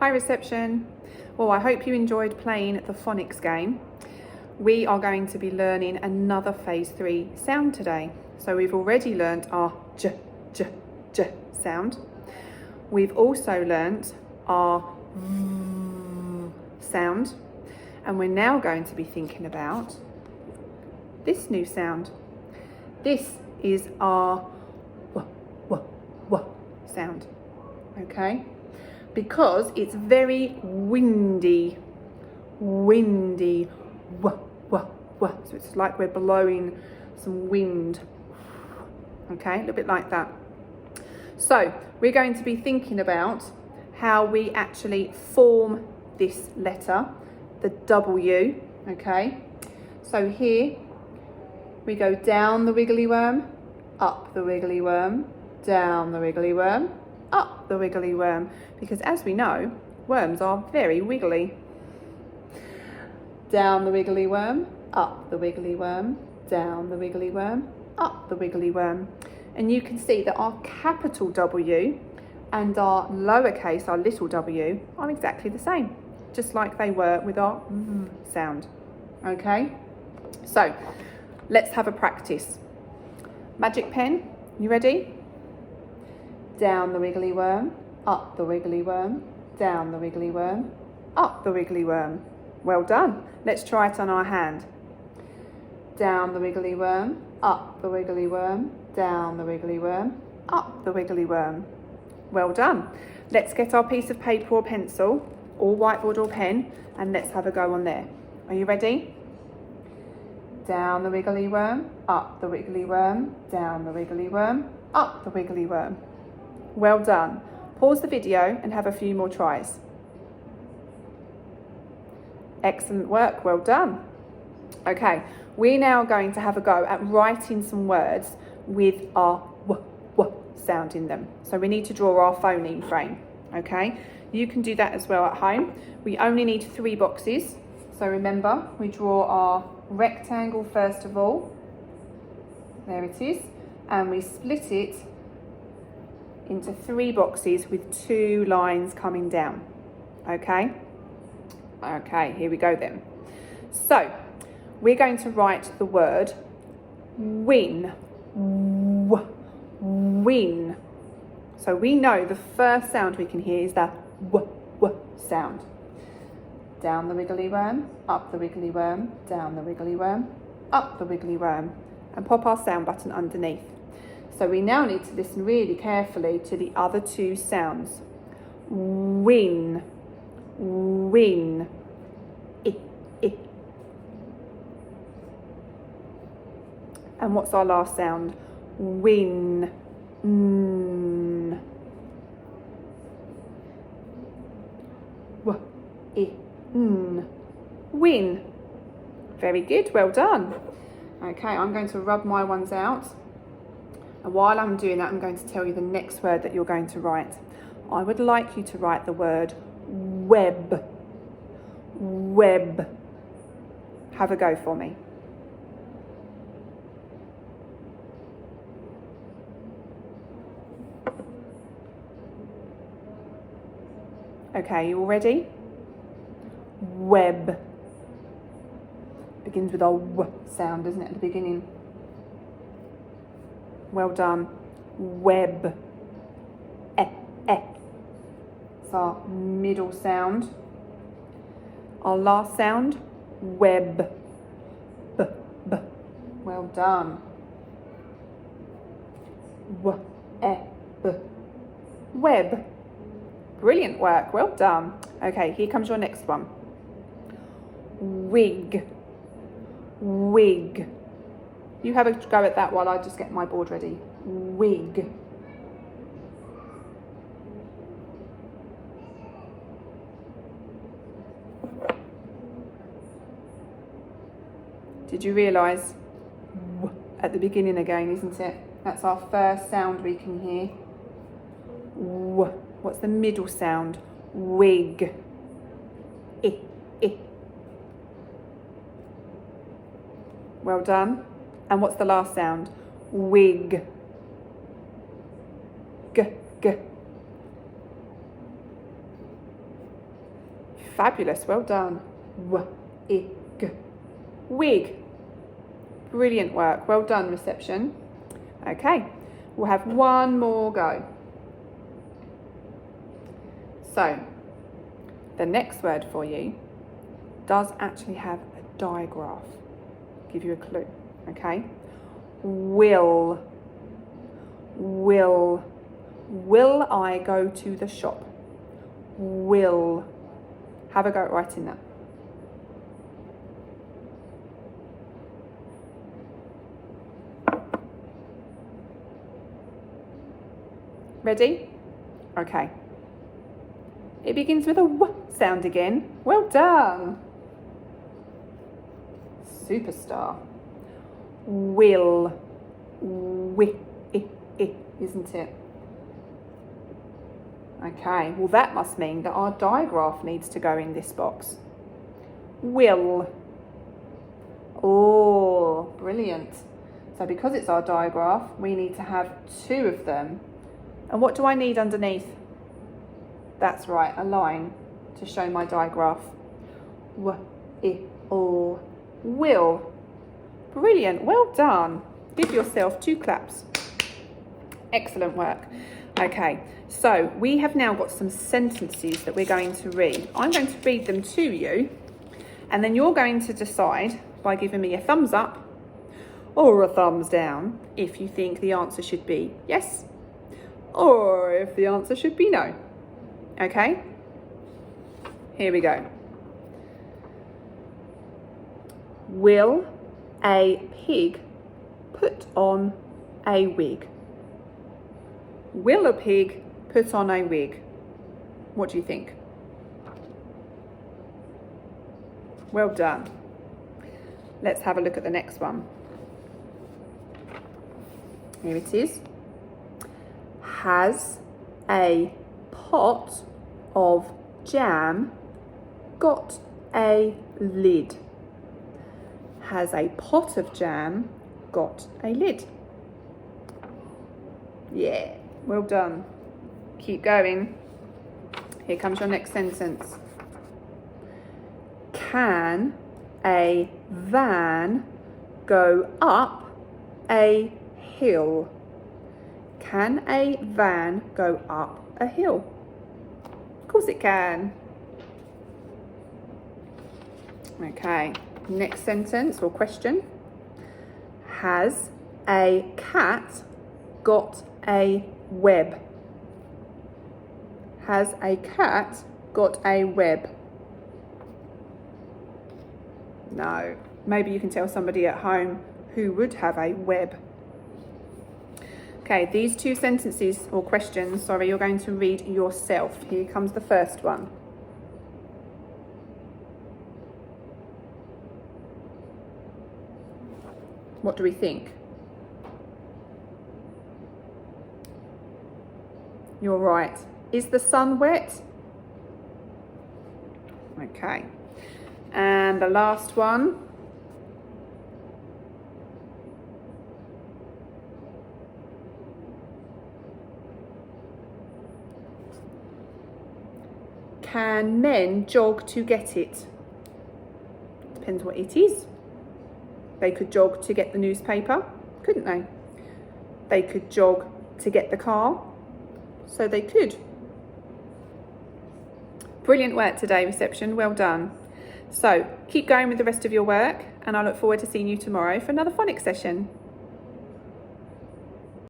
Hi reception. Well, I hope you enjoyed playing the phonics game. We are going to be learning another phase 3 sound today. So we've already learnt our j, j, j sound. We've also learnt our v sound. And we're now going to be thinking about this new sound. This is our w, w, w sound, okay? Because it's very windy, w, w, w. So it's like we're blowing some wind, okay? A little bit like that. So we're going to be thinking about how we actually form this letter, the W, okay? So here we go down the wiggly worm, up the wiggly worm, down the wiggly worm, up the wiggly worm, because as we know, worms are very wiggly. Down the wiggly worm, up the wiggly worm, down the wiggly worm, up the wiggly worm. And you can see that our capital W and our lowercase, our little w, are exactly the same, just like they were with our v sound, okay? So let's have a practice. Magic pen, you ready? Down the wiggly worm, up the wiggly worm, down the wiggly worm, up the wiggly worm. Well done. Let's try it on our hand. Down the wiggly worm, up the wiggly worm, down the wiggly worm, up the wiggly worm. Well done. Let's get our piece of paper or pencil, or whiteboard or pen, and let's have a go on there. Are you ready? Down the wiggly worm, up the wiggly worm, down the wiggly worm, up the wiggly worm. Well done. Pause the video and have a few more tries. Excellent work, well done. Okay, we're now going to have a go at writing some words with our w sound in them. So we need to draw our phoneme frame, okay? You can do that as well at home. We only need 3 boxes. So remember, we draw our rectangle first of all. There it is. And we split it into 3 boxes with 2 lines coming down, okay? Okay, here we go then. So we're going to write the word win, win. So we know the first sound we can hear is the w sound. Down the wiggly worm, up the wiggly worm, down the wiggly worm, up the wiggly worm, and pop our sound button underneath. So we now need to listen really carefully to the other 2 sounds. Win, win, I. And what's our last sound? Win, n. W, I, n. Win. Very good, well done. Okay, I'm going to rub my ones out. And while I'm doing that, I'm going to tell you the next word that you're going to write. I would like you to write the word web. Web. Have a go for me. Okay, you all ready? Web. Begins with a w sound, doesn't it, at the beginning? Well done. Web. Eh. It's our middle sound. Our last sound, web. B. Well done. W, e, b. Web. Brilliant work, well done. Okay, here comes your next one. Wig. Wig. You have a go at that while I just get my board ready. Wig. Did you realise at the beginning again, isn't it? That's our first sound we can hear. W. What's the middle sound? Wig. I. Well done. And what's the last sound? Wig. G. Fabulous, well done. Wig. Wig. Brilliant work, well done, reception. Okay, we'll have one more go. So, the next word for you does actually have a digraph. Give you a clue, okay? Will. Will. Will I go to the shop? Will. Have a go at writing that. Ready? Okay. It begins with a W sound again. Well done. Superstar. Will. Isn't it? Okay, well that must mean that our digraph needs to go in this box. Will. Oh, brilliant. So because it's our digraph, we need to have two of them. And what do I need underneath? That's right, a line to show my digraph. Will. Brilliant, well done. Give yourself 2 claps. Excellent work. Okay, so we have now got some sentences that we're going to read. I'm going to read them to you, and then you're going to decide by giving me a thumbs up or a thumbs down if you think the answer should be yes, or if the answer should be no. Okay? Here we go. Will a pig put on a wig? Will a pig put on a wig? What do you think? Well done. Let's have a look at the next one. Here it is. Has a pot of jam got a lid? Has a pot of jam got a lid? Yeah, well done. Keep going. Here comes your next sentence. Can a van go up a hill? Can a van go up a hill? Of course it can. Okay, next sentence or question. Has a cat got a web? Has a cat got a web? No. Maybe you can tell somebody at home who would have a web. Okay, these 2 sentences or questions, you're going to read yourself. Here comes the first one. What do we think? You're right. Is the sun wet? Okay. And the last one. Can men jog to get it? Depends what it is. They could jog to get the newspaper, couldn't they? They could jog to get the car, so they could. Brilliant work today, reception, well done. So keep going with the rest of your work, and I look forward to seeing you tomorrow for another phonics session.